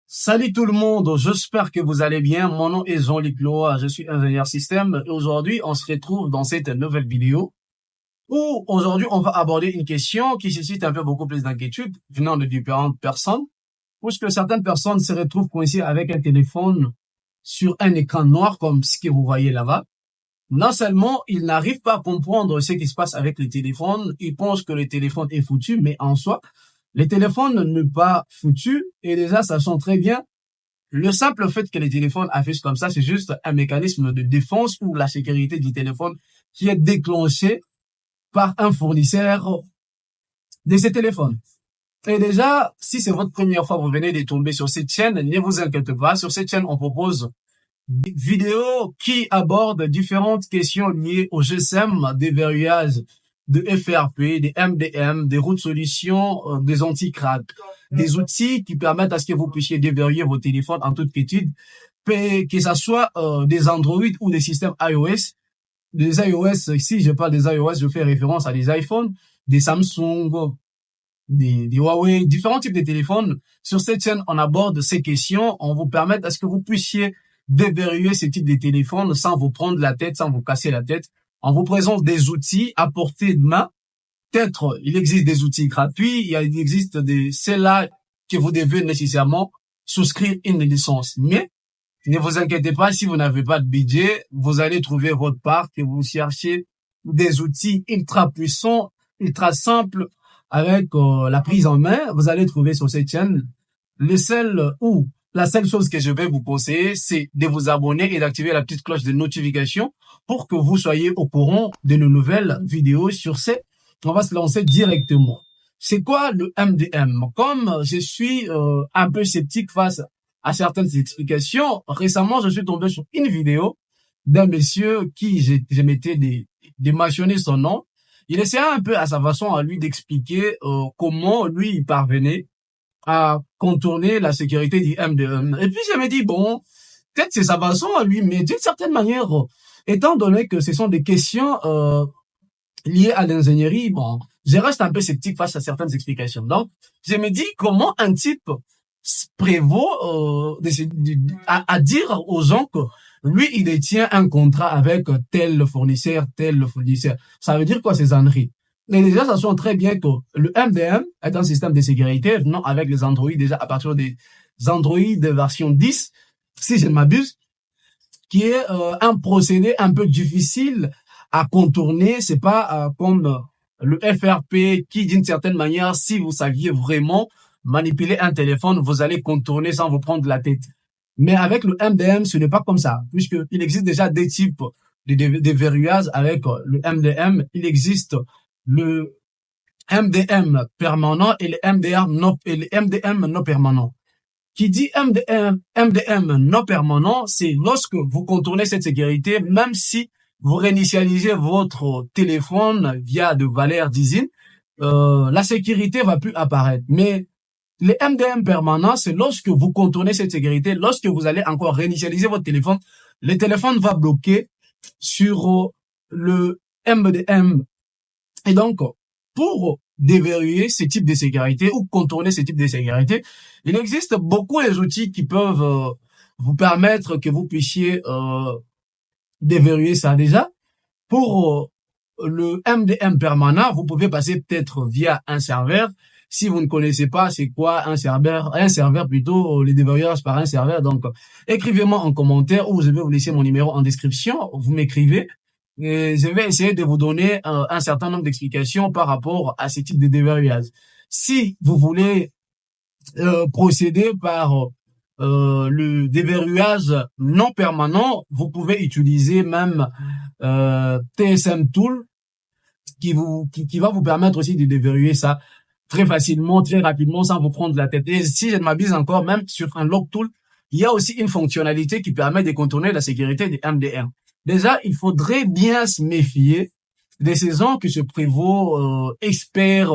Salut tout le monde, j'espère que vous allez bien. Mon nom est Jean-Luc Loa, je suis ingénieur système et aujourd'hui on se retrouve dans cette nouvelle vidéo où aujourd'hui on va aborder une question qui suscite un peu beaucoup plus d'inquiétude venant de différentes personnes, puisque certaines personnes se retrouvent coincées avec un téléphone sur un écran noir comme ce que vous voyez là-bas. Non seulement ils n'arrivent pas à comprendre ce qui se passe avec le téléphone, ils pensent que le téléphone est foutu, mais en soi, le téléphone n'est pas foutu et déjà sachant très bien le simple fait que les téléphones affichent comme ça, c'est juste un mécanisme de défense ou la sécurité du téléphone qui est déclenché par un fournisseur de ces téléphones. Et déjà, si c'est votre première fois que vous venez de tomber sur cette chaîne, ne vous inquiétez pas. Sur cette chaîne, on propose des vidéos qui abordent différentes questions liées au GSM, des verrouillages de FRP, des MDM, des routes solutions, des anti-crack, des outils qui permettent à ce que vous puissiez déverrouiller vos téléphones en toute quiétude, que ce soit des Android ou des systèmes iOS. Des iOS, si je parle des iOS, je fais référence à des iPhones, des Samsung, des Huawei, différents types de téléphones. Sur cette chaîne, on aborde ces questions, on vous permet à ce que vous puissiez déverrouiller ce type de téléphone sans vous prendre la tête, sans vous casser la tête. On vous présente des outils à portée de main. Peut-être, il existe des outils gratuits, il existe ceux-là que vous devez nécessairement souscrire une licence. Mais, ne vous inquiétez pas, si vous n'avez pas de budget, vous allez trouver votre part que vous cherchez des outils ultra puissants, ultra simples, avec la prise en main. Vous allez trouver sur cette chaîne la seule chose que je vais vous conseiller, c'est de vous abonner et d'activer la petite cloche de notification pour que vous soyez au courant de nos nouvelles vidéos. Sur ce, on va se lancer directement. C'est quoi le MDM? Comme je suis un peu sceptique face à certaines explications, récemment, je suis tombé sur une vidéo d'un monsieur qui, je m'étais de mentionner son nom. Il essayait un peu à sa façon à lui d'expliquer comment lui il parvenait à contourner la sécurité du MDM. Et puis je me dis, bon, peut-être c'est sa façon à lui, mais d'une certaine manière, étant donné que ce sont des questions liées à l'ingénierie, bon, je reste un peu sceptique face à certaines explications. Donc, je me dis, comment un type prévaut à dire aux gens que lui, il détient un contrat avec tel fournisseur, tel fournisseur. Ça veut dire quoi ces âneries? Mais déjà, ça sent très bien que le MDM est un système de sécurité venant avec les Android déjà à partir des Android de version 10, si je ne m'abuse, qui est un procédé un peu difficile à contourner. C'est pas comme le FRP qui, d'une certaine manière, si vous saviez vraiment manipuler un téléphone, vous allez contourner sans vous prendre la tête. Mais avec le MDM, ce n'est pas comme ça, puisqu'il existe déjà des types de verrouillage avec le MDM. Il existe le MDM permanent et le MDM non permanent. Qui dit MDM non permanent, c'est lorsque vous contournez cette sécurité, même si vous réinitialisez votre téléphone via de valeurs d'usine, la sécurité va plus apparaître. Mais le MDM permanent, c'est lorsque vous contournez cette sécurité, lorsque vous allez encore réinitialiser votre téléphone, le téléphone va bloquer sur le MDM. Et donc, pour déverrouiller ce type de sécurité ou contourner ce type de sécurité, il existe beaucoup d'outils qui peuvent vous permettre que vous puissiez déverrouiller ça déjà. Pour le MDM permanent, vous pouvez passer peut-être via un serveur. Si vous ne connaissez pas c'est quoi un serveur plutôt, les déverrouillages par un serveur. Donc, écrivez-moi en commentaire ou je vais vous laisser mon numéro en description. Vous m'écrivez. Et je vais essayer de vous donner un certain nombre d'explications par rapport à ce type de déverrouillage. Si vous voulez procéder par le déverrouillage non permanent, vous pouvez utiliser même TSM Tool qui va vous permettre aussi de déverrouiller ça très facilement, très rapidement, sans vous prendre la tête. Et si je ne m'abuse encore, même sur un log tool, il y a aussi une fonctionnalité qui permet de contourner la sécurité des MDR. Déjà, il faudrait bien se méfier des ces gens qui se prévaut experts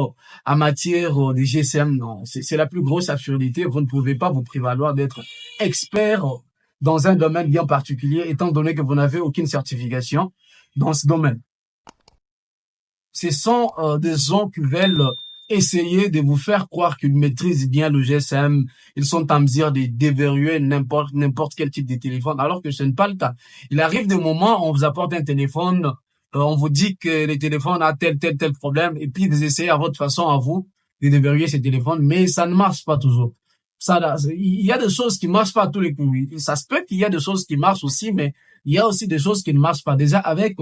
en matière de GSM. Non, c'est la plus grosse absurdité. Vous ne pouvez pas vous prévaloir d'être expert dans un domaine bien particulier, étant donné que vous n'avez aucune certification dans ce domaine. Ce sont des gens qui veulent essayer de vous faire croire qu'ils maîtrisent bien le GSM, ils sont en mesure de déverrouiller n'importe quel type de téléphone, alors que ce n'est pas le cas. Il arrive des moments où on vous apporte un téléphone, on vous dit que le téléphone a tel problème, et puis vous essayez à votre façon à vous de déverrouiller ce téléphone, mais ça ne marche pas toujours. Il y a des choses qui marchent pas à tous les coups. Ça se peut qu'il y a des choses qui marchent aussi, mais il y a aussi des choses qui ne marchent pas. Déjà, avec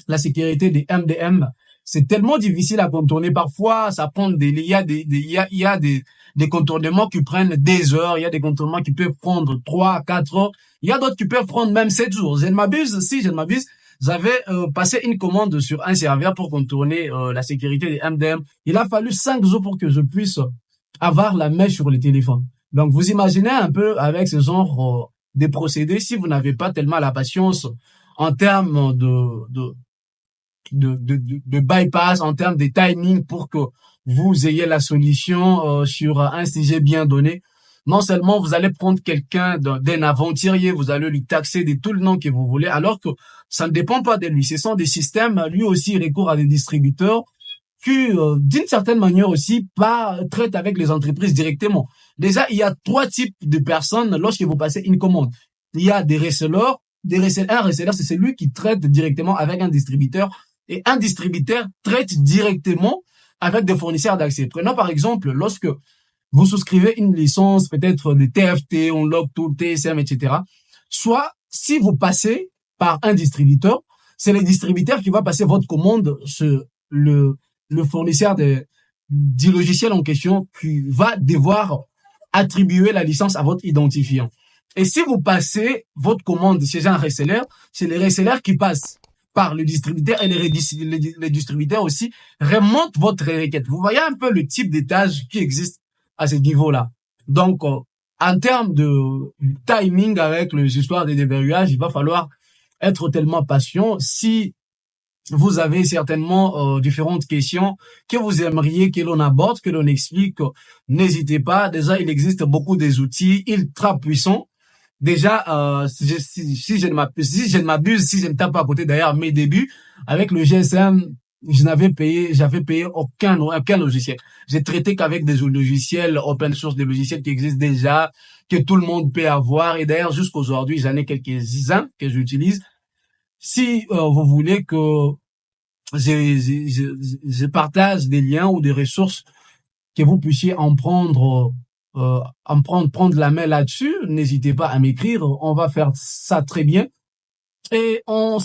la sécurité des MDM, c'est tellement difficile à contourner. Parfois, ça prend il y a des contournements qui prennent des heures. Il y a des contournements qui peuvent prendre 3, 4 heures. Il y a d'autres qui peuvent prendre même 7 jours. Je ne m'abuse, j'avais passé une commande sur un serveur pour contourner la sécurité des MDM. Il a fallu 5 jours pour que je puisse avoir la main sur le téléphone. Donc, vous imaginez un peu avec ce genre de procédés, si vous n'avez pas tellement la patience en termes de bypass, en termes de timing pour que vous ayez la solution sur un sujet bien donné. Non seulement vous allez prendre quelqu'un d'un aventurier, vous allez lui taxer de tout le nom que vous voulez, alors que ça ne dépend pas de lui. Ce sont des systèmes, lui aussi, il recourt à des distributeurs qui, d'une certaine manière aussi, pas traitent avec les entreprises directement. Déjà, il y a 3 types de personnes lorsque vous passez une commande. Il y a des resellers, un reseller, c'est celui qui traite directement avec un distributeur, et un distributeur traite directement avec des fournisseurs d'accès. Prenons par exemple, lorsque vous souscrivez une licence, peut-être de TFT, Unlocktool, TSM, etc. Soit, si vous passez par un distributeur, c'est le distributeur qui va passer votre commande sur le fournisseur du logiciel en question, qui va devoir attribuer la licence à votre identifiant. Et si vous passez votre commande chez un reseller, c'est les resellers qui passent par le distributeur, et les distributeurs aussi remontent votre requête. Vous voyez un peu le type d'étage qui existe à ce niveau-là. Donc, en termes de timing avec les histoires de déverrouillage, il va falloir être tellement patient. Si vous avez certainement différentes questions que vous aimeriez que l'on aborde, que l'on explique, n'hésitez pas. Déjà, il existe beaucoup des outils ultra puissants. Déjà, si je ne m'abuse, si je ne tape pas à côté, d'ailleurs, mes débuts, avec le GSM, j'avais payé aucun logiciel. J'ai traité qu'avec des logiciels open source, des logiciels qui existent déjà, que tout le monde peut avoir. Et d'ailleurs, jusqu'aujourd'hui, j'en ai quelques-uns que j'utilise. Si vous voulez que je partage des liens ou des ressources que vous puissiez prendre la main là-dessus, n'hésitez pas à m'écrire. On va faire ça très bien. Et on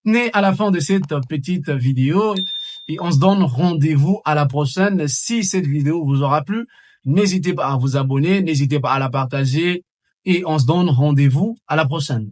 est à la fin de cette petite vidéo et on se donne rendez-vous à la prochaine. Si cette vidéo vous aura plu, n'hésitez pas à vous abonner, n'hésitez pas à la partager et on se donne rendez-vous à la prochaine.